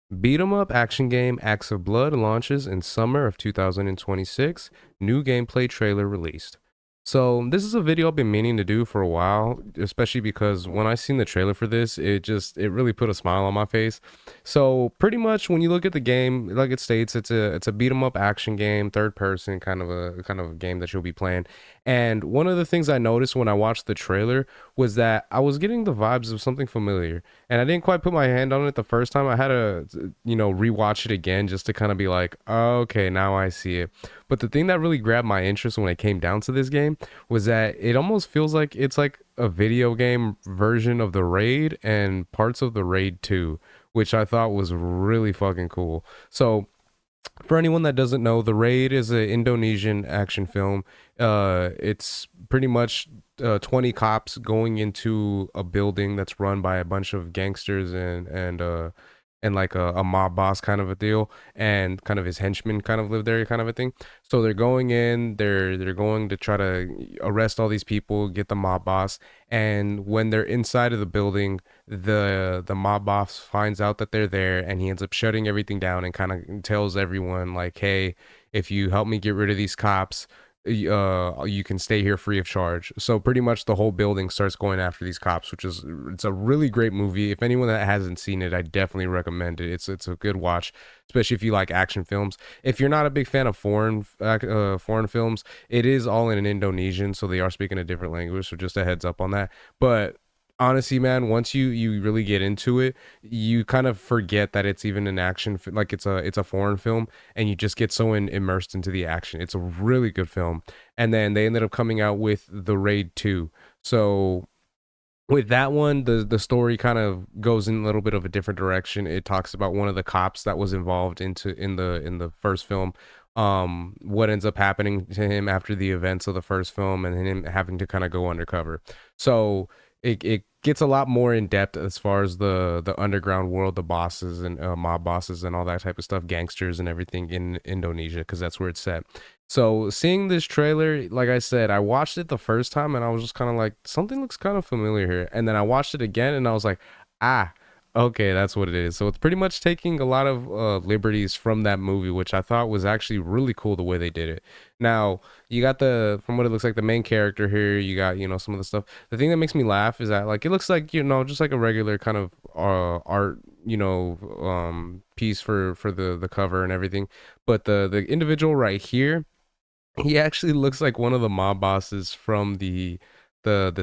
Beat 'em up action game Acts of Blood launches in summer of 2026. New gameplay trailer released. So this is a video I've been meaning to do for a while, especially because when I seen the trailer for this, it really put a smile on my face. So pretty much when you look at the game, like it states, it's a beat 'em up action game, third person kind of a game that you'll be playing. And one of the things I noticed when I watched the trailer was that I was getting the vibes of something familiar, and I didn't quite put my hand on it the first time. I had to, rewatch it again just to kind of be like, oh, okay, now I see it. But the thing that really grabbed my interest when it came down to this game was that it almost feels like it's like a video game version of the Raid and parts of the Raid 2, which I thought was really fucking cool. So for anyone that doesn't know, The Raid is an Indonesian action film. It's pretty much 20 cops going into a building that's run by a bunch of gangsters and like a mob boss kind of a deal, and kind of his henchmen kind of live there kind of a thing. So they're going in, they're going to try to arrest all these people, get the mob boss, and when they're inside of the building, the mob boss finds out that they're there, and he ends up shutting everything down and kind of tells everyone like, hey, if you help me get rid of these cops, you can stay here free of charge. So pretty much the whole building starts going after these cops, which is, it's a really great movie. If anyone that hasn't seen it, I definitely recommend it. It's a good watch, especially if you like action films. If you're not a big fan of foreign films, it is all in Indonesian, so they are speaking a different language. So just a heads up on that. But honestly, man, once you really get into it, you kind of forget that it's even an like it's a foreign film, and you just get so immersed into the action. It's a really good film. And then they ended up coming out with The Raid 2. So with that one, the story kind of goes in a little bit of a different direction. It talks about one of the cops that was involved in the first film, what ends up happening to him after the events of the first film, and him having to kind of go undercover. So it gets a lot more in depth as far as the underground world, the bosses and mob bosses and all that type of stuff, gangsters and everything in Indonesia, because that's where it's set. So seeing this trailer, like I said, I watched it the first time and I was just kind of like, something looks kind of familiar here. And then I watched it again and I was like, ah, okay, that's what it is. So it's pretty much taking a lot of liberties from that movie, which I thought was actually really cool the way they did it. Now, you got from what it looks like, the main character here, you got, some of the stuff. The thing that makes me laugh is that, like, it looks like, just like a regular kind of art, piece for the cover and everything. But the individual right here, he actually looks like one of the mob bosses from the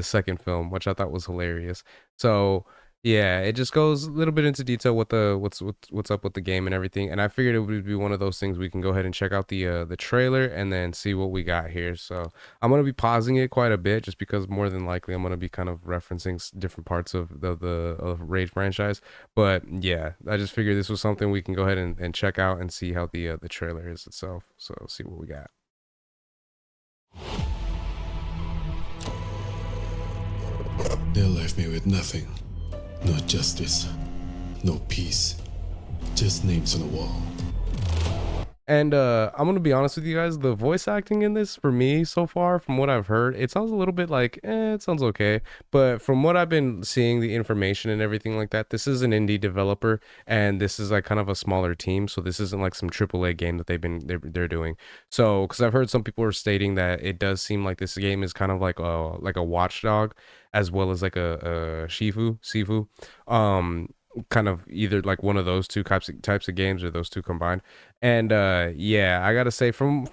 second film, which I thought was hilarious. So yeah, it just goes a little bit into detail with what's up with the game and everything. And I figured it would be one of those things we can go ahead and check out the trailer and then see what we got here. So I'm gonna be pausing it quite a bit just because more than likely I'm gonna be kind of referencing different parts of the of Raid franchise. But yeah, I just figured this was something we can go ahead and check out and see how the trailer is itself. So see what we got. They left me with nothing. No justice, no peace, just names on a wall. And I'm gonna be honest with you guys, the voice acting in this for me so far, from what I've heard, it sounds a little bit like, it sounds okay. But from what I've been seeing, the information and everything like that, this is an indie developer, and this is like kind of a smaller team. So this isn't like some AAA game that they're doing. So because I've heard some people are stating that it does seem like this game is kind of like a watchdog, as well as like a Sifu. Kind of either like one of those two types of games, or those two combined. And yeah, I gotta say, from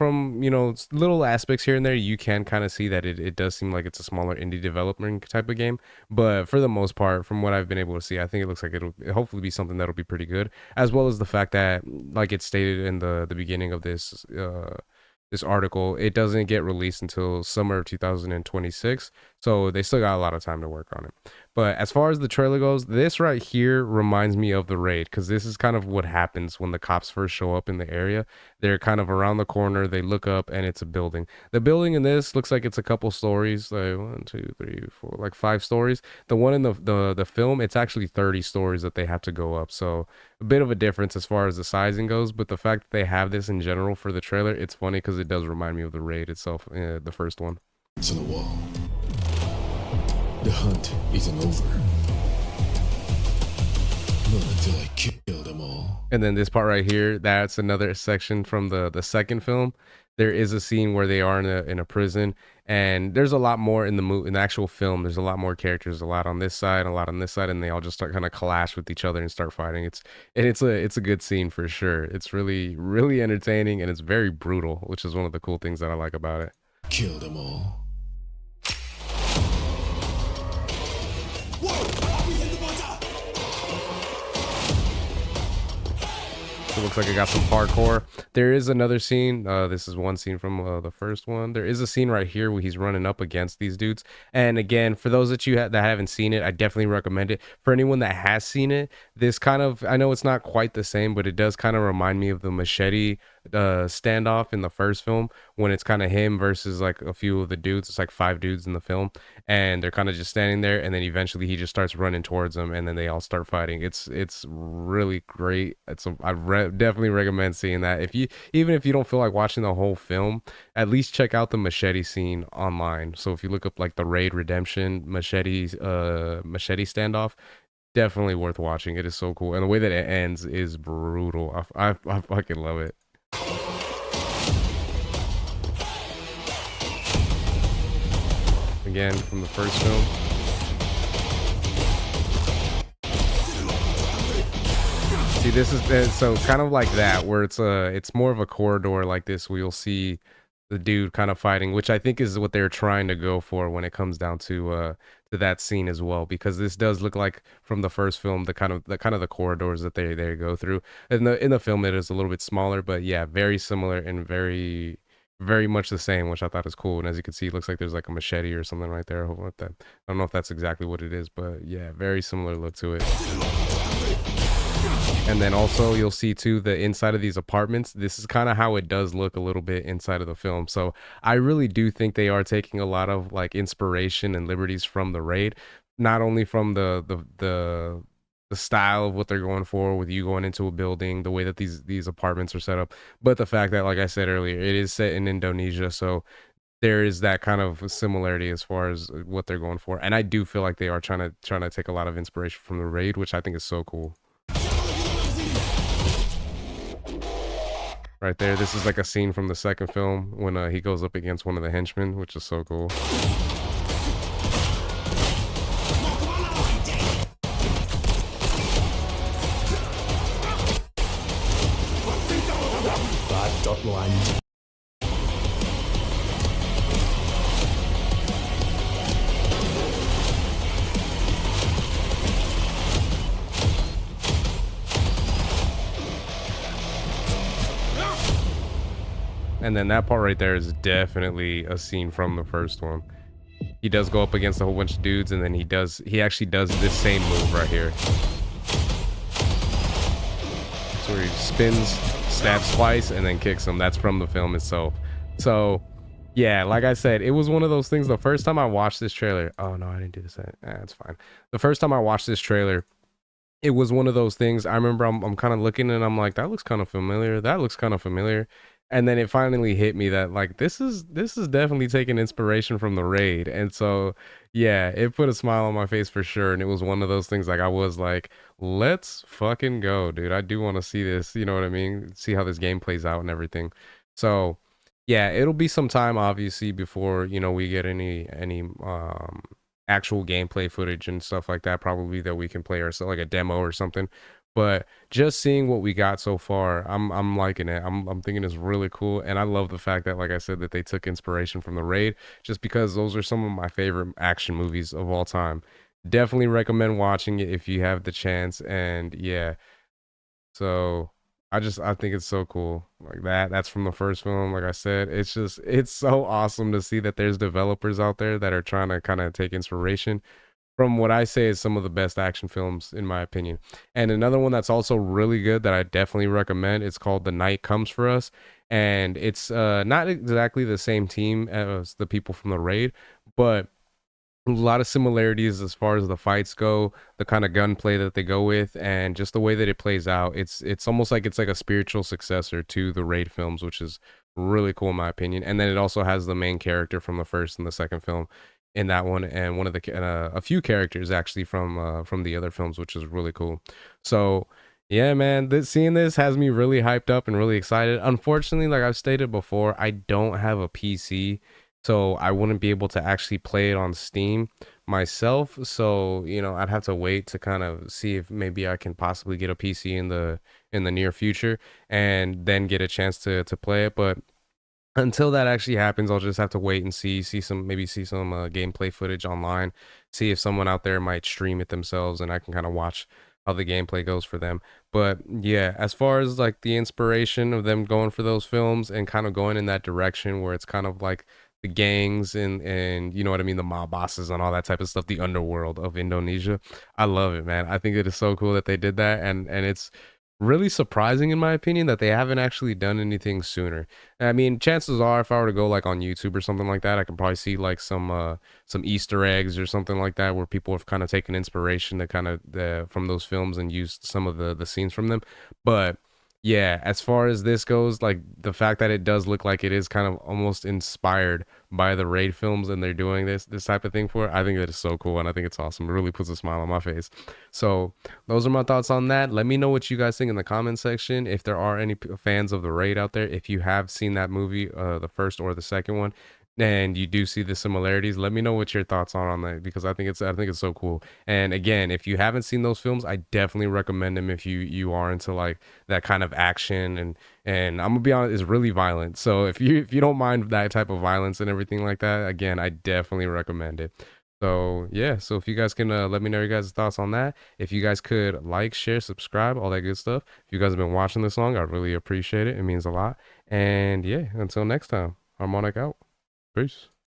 little aspects here and there, you can kind of see that it does seem like it's a smaller indie development type of game. But for the most part, from what I've been able to see, I think it looks like it'll hopefully be something that'll be pretty good, as well as the fact that, like it stated in the beginning of this article, it doesn't get released until summer of 2026. So they still got a lot of time to work on it. But as far as the trailer goes, this right here reminds me of The Raid, because this is kind of what happens when the cops first show up in the area. They're kind of around the corner, they look up, and it's a building. The building in this looks like it's a couple stories, like one, two, three, four, like 5 stories. The one in the film, it's actually 30 stories that they have to go up. So a bit of a difference as far as the sizing goes. But the fact that they have this in general for the trailer, it's funny because it does remind me of The Raid itself, the first one. It's on the wall. The hunt isn't over. Not until I kill them all. And then this part right here, that's another section from the second film. There is a scene where they are in a prison, and there's a lot more in the actual film. There's a lot more characters, a lot on this side, a lot on this side, and they all just start kind of clash with each other and start fighting. It's a good scene for sure. It's really entertaining, and it's very brutal, which is one of the cool things that I like about it. Kill them all. It looks like it got some parkour. There is another scene. This is one scene from the first one. There is a scene right here where he's running up against these dudes. And again, for those that that haven't seen it, I definitely recommend it. For anyone that has seen it, this kind of, I know it's not quite the same, but it does kind of remind me of the machete standoff in the first film, when it's kind of him versus like a few of the dudes. It's like 5 dudes in the film, and they're kind of just standing there, and then eventually he just starts running towards them, and then they all start fighting. It's really great. Definitely recommend seeing that. If you, even if you don't feel like watching the whole film, at least check out the machete scene online. So if you look up like the Raid Redemption machete standoff, definitely worth watching. It is so cool, and the way that it ends is brutal. I fucking love it. Again, from the first film. See, this is so kind of like that, where it's more of a corridor like this, where you'll see the dude kind of fighting, which I think is what they're trying to go for when it comes down to that scene as well, because this does look like from the first film the corridors that they go through. In the film it is a little bit smaller, but yeah, very similar and very much the same, which I thought is cool. And as you can see, it looks like there's like a machete or something right there. What that, I don't know if that's exactly what it is, but yeah, very similar look to it. And then also you'll see too the inside of these apartments. This is kind of how it does look a little bit inside of the film. So I really do think they are taking a lot of like inspiration and liberties from the Raid, not only from the style of what they're going for with you going into a building, the way that these apartments are set up, but the fact that, like I said earlier, it is set in Indonesia, so there is that kind of similarity as far as what they're going for. And I do feel like they are trying to take a lot of inspiration from the Raid, which I think is so cool. Right there, this is like a scene from the second film when he goes up against one of the henchmen, which is so cool. Line. And then that part right there is definitely a scene from the first one. He does go up against a whole bunch of dudes, and then he actually does this same move right here. So he spins, stabs twice, and then kicks him. That's from the film itself. So yeah, like I said, it was one of those things. The first time I watched this trailer, oh no, I didn't do this. It's fine. The first time I watched this trailer, it was one of those things. I remember I'm kind of looking and I'm like, that looks kind of familiar. That looks kind of familiar. And then it finally hit me that like this is definitely taking inspiration from the Raid. And so yeah, it put a smile on my face for sure. And it was one of those things like I was like, let's fucking go, dude. I do want to see this, you know what I mean? See how this game plays out and everything. So yeah, it'll be some time obviously before, you know, we get any actual gameplay footage and stuff like that, probably, that we can play ourselves, like a demo or something. But just seeing what we got so far, I'm liking it. I'm thinking it's really cool, and I love the fact that, like I said, that they took inspiration from the Raid, just because those are some of my favorite action movies of all time. Definitely recommend watching it if you have the chance. And yeah, so I think it's so cool. Like that's from the first film. Like I said, it's so awesome to see that there's developers out there that are trying to kind of take inspiration from what I say is some of the best action films in my opinion. And another one that's also really good that I definitely recommend, it's called The Night Comes for Us. And it's not exactly the same team as the people from the Raid, but a lot of similarities as far as the fights go, the kind of gunplay that they go with, and just the way that it plays out. It's almost like it's like a spiritual successor to the Raid films, which is really cool in my opinion. And then it also has the main character from the first and the second film. in that one, and one of the a few characters actually from the other films, which is really cool. So yeah, man, seeing this has me really hyped up and really excited. Unfortunately, like I've stated before, I don't have a PC, so I wouldn't be able to actually play it on Steam myself. So, I'd have to wait to kind of see if maybe I can possibly get a PC in the near future and then get a chance to play it. But until that actually happens, I'll just have to wait and see some gameplay footage online, see if someone out there might stream it themselves, and I can kind of watch how the gameplay goes for them. But yeah, as far as like the inspiration of them going for those films and kind of going in that direction where it's kind of like the gangs and you know what I mean, the mob bosses and all that type of stuff, the underworld of Indonesia. I love it, man. I think it is so cool that they did that, and it's really surprising in my opinion that they haven't actually done anything sooner. I mean, chances are if I were to go like on YouTube or something like that, I could probably see like some Easter eggs or something like that where people have kind of taken inspiration to kind of from those films and used some of the scenes from them. But yeah, as far as this goes, like the fact that it does look like it is kind of almost inspired by the Raid films and they're doing this type of thing for it, I think that is so cool and I think it's awesome. It really puts a smile on my face. So those are my thoughts on that. Let me know what you guys think in the comment section. If there are any fans of the Raid out there, if you have seen that movie, the first or the second one, and you do see the similarities, let me know what your thoughts are on that because I think it's so cool. And again, if you haven't seen those films, I definitely recommend them if you are into like that kind of action and I'm gonna be honest, it's really violent. So if you don't mind that type of violence and everything like that, again, I definitely recommend it. So yeah, so if you guys can let me know your guys' thoughts on that. If you guys could like, share, subscribe, all that good stuff. If you guys have been watching this long, I really appreciate it. It means a lot. And yeah, until next time, Harmonic out. Peace.